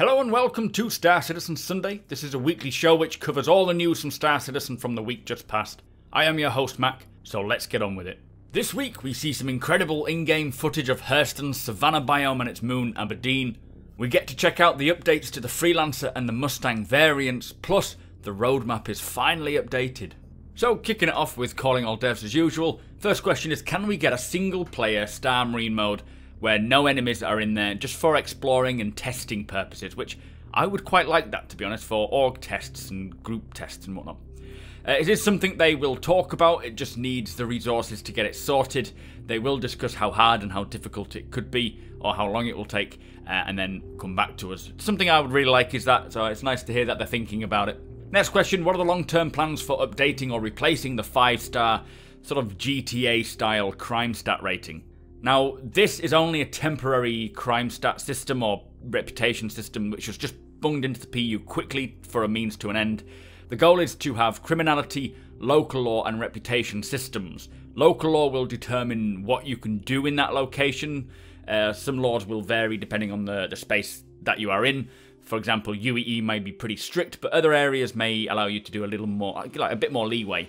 Hello and welcome to Star Citizen Sunday. This is a weekly show which covers all the news from Star Citizen from the week just past. I am your host Mac, so let's get on with it. This week we see some incredible in-game footage of Hurston's Savanna biome and its moon Aberdeen. We get to check out the updates to the Freelancer and the Mustang variants, plus the roadmap is finally updated. So kicking it off with calling all devs as usual, first question is, can we get a single player Star Marine mode where no enemies are in there just for exploring and testing purposes, which I would quite like that, to be honest, for org tests and group tests and whatnot. It is something they will talk about, it just needs the resources to get it sorted. They will discuss how hard and how difficult it could be, or how long it will take, and then come back to us. Something I would really like is that, so it's nice to hear that they're thinking about it. Next question, what are the long-term plans for updating or replacing the 5-star sort of GTA-style crime stat rating? Now, this is only a temporary crime stat system or reputation system which was just bunged into the PU quickly for a means to an end. The goal is to have criminality, local law and reputation systems. Local law will determine what you can do in that location. Some laws will vary depending on the space that you are in. For example, UEE may be pretty strict, but other areas may allow you to do a little more, like a bit more leeway.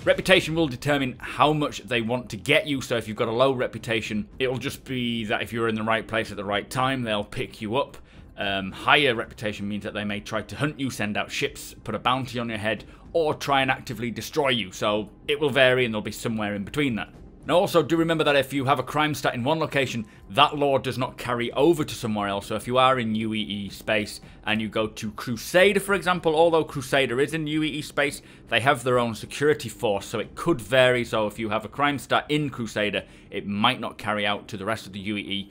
Reputation will determine how much they want to get you, so if you've got a low reputation, it'll just be that if you're in the right place at the right time, they'll pick you up. Higher reputation means that they may try to hunt you, send out ships, put a bounty on your head, or try and actively destroy you, so it will vary and there'll be somewhere in between that. Now also do remember that if you have a crime stat in one location, that law does not carry over to somewhere else. So if you are in UEE space and you go to Crusader, for example, although Crusader is in UEE space, they have their own security force, so it could vary. So if you have a crime stat in Crusader, it might not carry out to the rest of the UEE,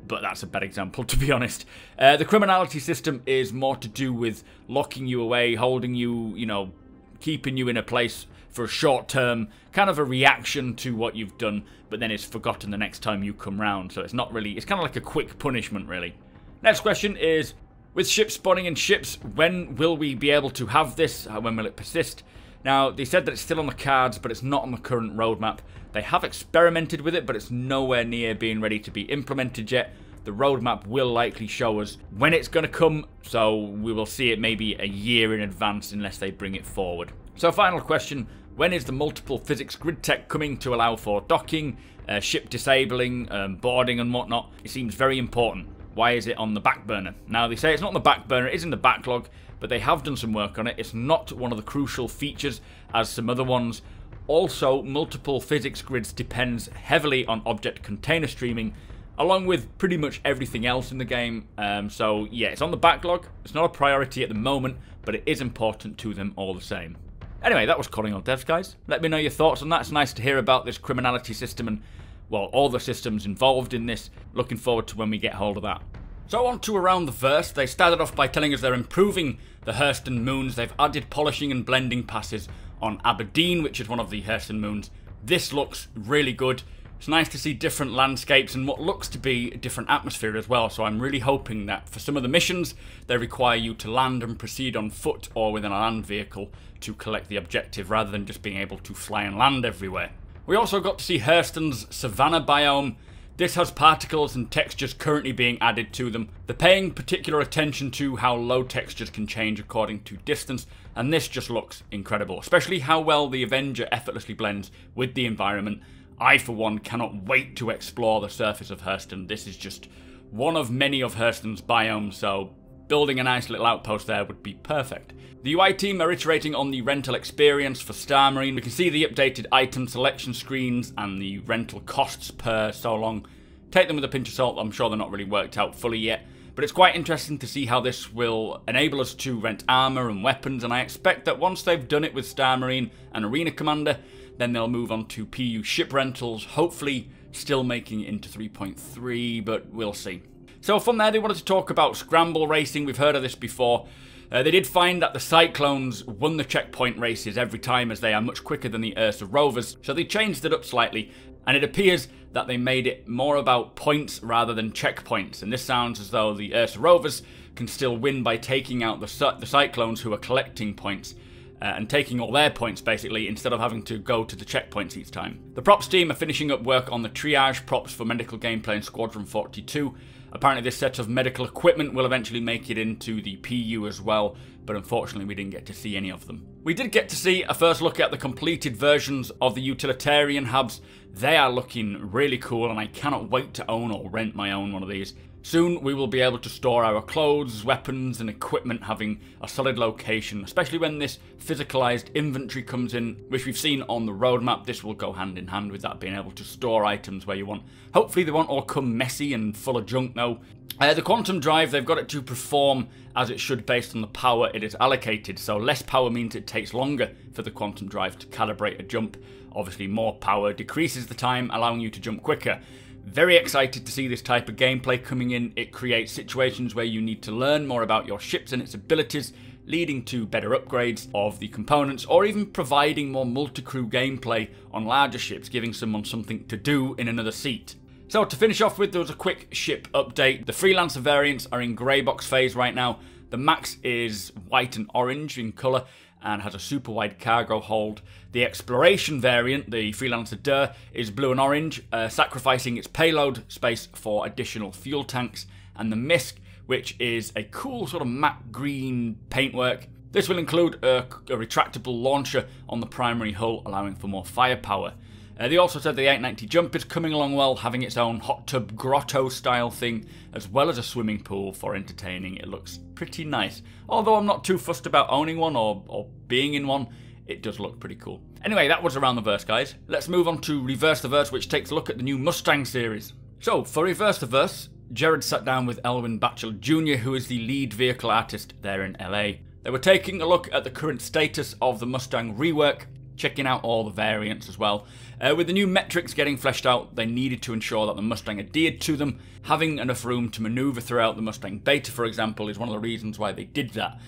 but that's a bad example, to be honest. The criminality system is more to do with locking you away, holding you, keeping you in a place for a short term, kind of a reaction to what you've done, but then it's forgotten the next time you come round. So it's not really, it's kind of like a quick punishment, really. Next question is, with ships spawning in ships, when will we be able to have this? When will it persist? Now, they said that it's still on the cards, but it's not on the current roadmap. They have experimented with it, but it's nowhere near being ready to be implemented yet. The roadmap will likely show us when it's going to come, so we will see it maybe a year in advance unless they bring it forward. So final question, when is the multiple physics grid tech coming to allow for docking, ship disabling, boarding and whatnot? It seems very important. Why is it on the back burner? Now they say it's not on the back burner, it is in the backlog, but they have done some work on it. It's not one of the crucial features as some other ones. Also, multiple physics grids depends heavily on object container streaming, along with pretty much everything else in the game. So yeah, it's on the backlog. It's not a priority at the moment, but it is important to them all the same. Anyway, that was Calling All Devs, guys. Let me know your thoughts on that. It's nice to hear about this criminality system and, well, all the systems involved in this. Looking forward to when we get hold of that. So on to Around the Verse. They started off by telling us they're improving the Hurston moons. They've added polishing and blending passes on Aberdeen, which is one of the Hurston moons. This looks really good. It's nice to see different landscapes and what looks to be a different atmosphere as well, so I'm really hoping that for some of the missions, they require you to land and proceed on foot or within a land vehicle to collect the objective, rather than just being able to fly and land everywhere. We also got to see Hurston's Savanna biome. This has particles and textures currently being added to them. They're paying particular attention to how low textures can change according to distance, and this just looks incredible, especially how well the Avenger effortlessly blends with the environment. I, for one, cannot wait to explore the surface of Hurston. This is just one of many of Hurston's biomes, so building a nice little outpost there would be perfect. The UI team are iterating on the rental experience for Star Marine. We can see the updated item selection screens and the rental costs per so long. Take them with a pinch of salt, I'm sure they're not really worked out fully yet. But it's quite interesting to see how this will enable us to rent armor and weapons, and I expect that once they've done it with Star Marine and Arena Commander, then they'll move on to PU ship rentals, hopefully still making it into 3.3, but we'll see. So from there, they wanted to talk about Scramble Racing. We've heard of this before. They did find that the Cyclones won the checkpoint races every time, as they are much quicker than the Ursa Rovers, so they changed it up slightly, and it appears that they made it more about points rather than checkpoints, and this sounds as though the Ursa Rovers can still win by taking out the Cyclones who are collecting points. and taking all their points basically instead of having to go to the checkpoints each time. The props team are finishing up work on the triage props for medical gameplay in Squadron 42. Apparently this set of medical equipment will eventually make it into the PU as well, but unfortunately we didn't get to see any of them. We did get to see a first look at the completed versions of the utilitarian hubs. They are looking really cool and I cannot wait to own or rent my own one of these. Soon we will be able to store our clothes, weapons and equipment having a solid location, especially when this physicalized inventory comes in, which we've seen on the roadmap. This will go hand in hand with that, being able to store items where you want. Hopefully they won't all come messy and full of junk though. The quantum drive, they've got it to perform as it should based on the power it is allocated, so less power means it takes longer for the quantum drive to calibrate a jump. Obviously more power decreases the time, allowing you to jump quicker. Very excited to see this type of gameplay coming in. It creates situations where you need to learn more about your ships and its abilities, leading to better upgrades of the components, or even providing more multi-crew gameplay on larger ships, giving someone something to do in another seat. So to finish off with, there was a quick ship update. The Freelancer variants are in grey box phase right now. The Max is white and orange in colour and has a super wide cargo hold. The Exploration variant, the Freelancer Delta, is blue and orange, sacrificing its payload space for additional fuel tanks. And the Misk, which is a cool sort of matte green paintwork. This will include a retractable launcher on the primary hull, allowing for more firepower. They also said the 890 jump is coming along well, having its own hot tub grotto style thing, as well as a swimming pool for entertaining. It looks pretty nice. Although I'm not too fussed about owning one or being in one, it does look pretty cool. Anyway, that was Around the Verse, guys. Let's move on to Reverse the Verse, which takes a look at the new Mustang series. So, for Reverse the Verse, Jared sat down with Elwin Batchel Jr., who is the lead vehicle artist there in LA. They were taking a look at the current status of the Mustang rework, checking out all the variants as well. With the new metrics getting fleshed out, they needed to ensure that the Mustang adhered to them. Having enough room to maneuver throughout the Mustang Beta, for example, is one of the reasons why they did that.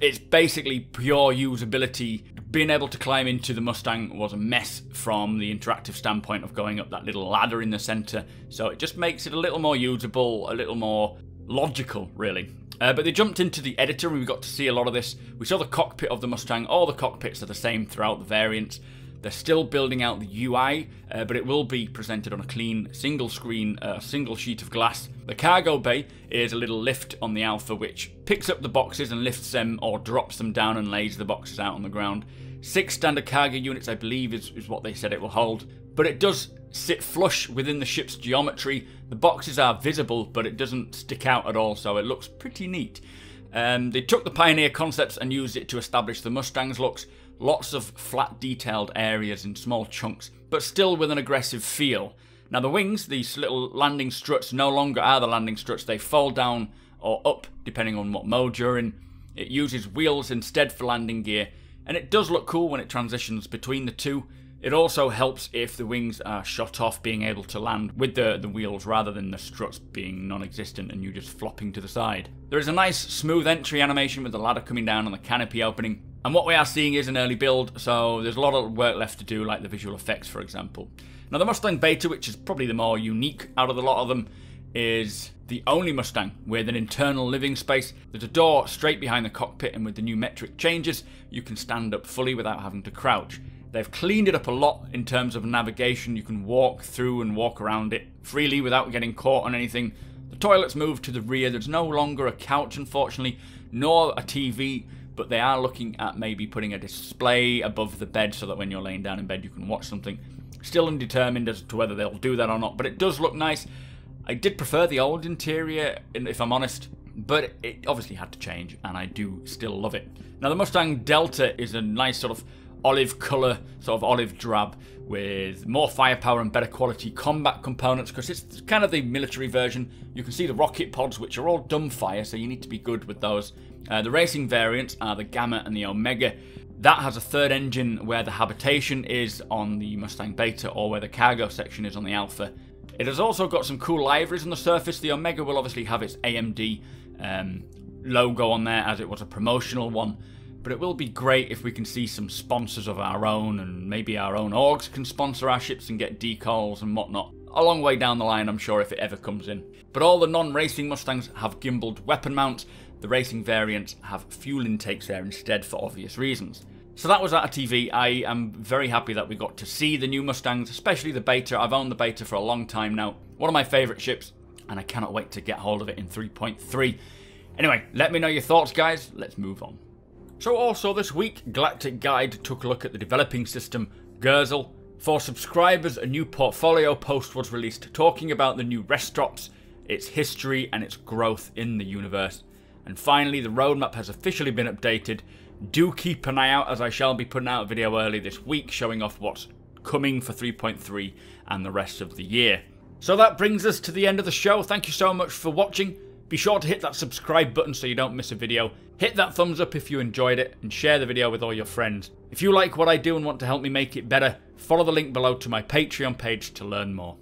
It's basically pure usability. Being able to climb into the Mustang was a mess from the interactive standpoint of going up that little ladder in the centre, so it just makes it a little more usable, a little more logical, really. But they jumped into the editor and we got to see a lot of this. We saw the cockpit of the Mustang. All the cockpits are the same throughout the variants. They're still building out the UI, but it will be presented on a clean single screen, single sheet of glass. The cargo bay is a little lift on the Alpha which picks up the boxes and lifts them or drops them down and lays the boxes out on the ground. 6 standard cargo units, I believe, is what they said it will hold. But it does sit flush within the ship's geometry. The boxes are visible, but it doesn't stick out at all, so it looks pretty neat. They took the Pioneer concepts and used it to establish the Mustang's looks. Lots of flat detailed areas in small chunks, but still with an aggressive feel. Now the wings, these little landing struts, no longer are the landing struts. They fold down or up depending on what mode you're in. It uses wheels instead for landing gear, and it does look cool when it transitions between the two. It also helps if the wings are shot off, being able to land with the wheels rather than the struts being non-existent and you just flopping to the side. There is a nice smooth entry animation with the ladder coming down and the canopy opening. And what we are seeing is an early build, so there's a lot of work left to do, like the visual effects, for example. Now the Mustang Beta, which is probably the more unique out of the lot of them, is the only Mustang with an internal living space. There's a door straight behind the cockpit, and with the new metric changes, you can stand up fully without having to crouch. They've cleaned it up a lot in terms of navigation. You can walk through and walk around it freely without getting caught on anything. The toilets moved to the rear. There's no longer a couch, unfortunately, nor a TV, but they are looking at maybe putting a display above the bed so that when you're laying down in bed you can watch something. Still undetermined as to whether they'll do that or not, but it does look nice. I did prefer the old interior, if I'm honest, but it obviously had to change, and I do still love it. Now the Mustang Delta is a nice sort of olive colour, sort of olive drab, with more firepower and better quality combat components, because it's kind of the military version. You can see the rocket pods, which are all dumbfire, so you need to be good with those. The racing variants are the Gamma and the Omega. That has a third engine where the habitation is on the Mustang Beta, or where the cargo section is on the Alpha. It has also got some cool liveries on the surface. The Omega will obviously have its AMD logo on there, as it was a promotional one. But it will be great if we can see some sponsors of our own, and maybe our own orgs can sponsor our ships and get decals and whatnot. A long way down the line, I'm sure, if it ever comes in. But all the non-racing Mustangs have gimbaled weapon mounts. the racing variants have fuel intakes there instead for obvious reasons. So that was out of TV. I am very happy that we got to see the new Mustangs, especially the Beta. I've owned the Beta for a long time now. One of my favourite ships, and I cannot wait to get hold of it in 3.3. Anyway, let me know your thoughts, guys. Let's move on. So also this week, Galactic Guide took a look at the developing system, Gurzel. For subscribers, a new portfolio post was released talking about the new rest drops, its history and its growth in the universe. And finally, the roadmap has officially been updated. Do keep an eye out, as I shall be putting out a video early this week showing off what's coming for 3.3 and the rest of the year. So that brings us to the end of the show. Thank you so much for watching. Be sure to hit that subscribe button so you don't miss a video. Hit that thumbs up if you enjoyed it, and share the video with all your friends. If you like what I do and want to help me make it better, follow the link below to my Patreon page to learn more.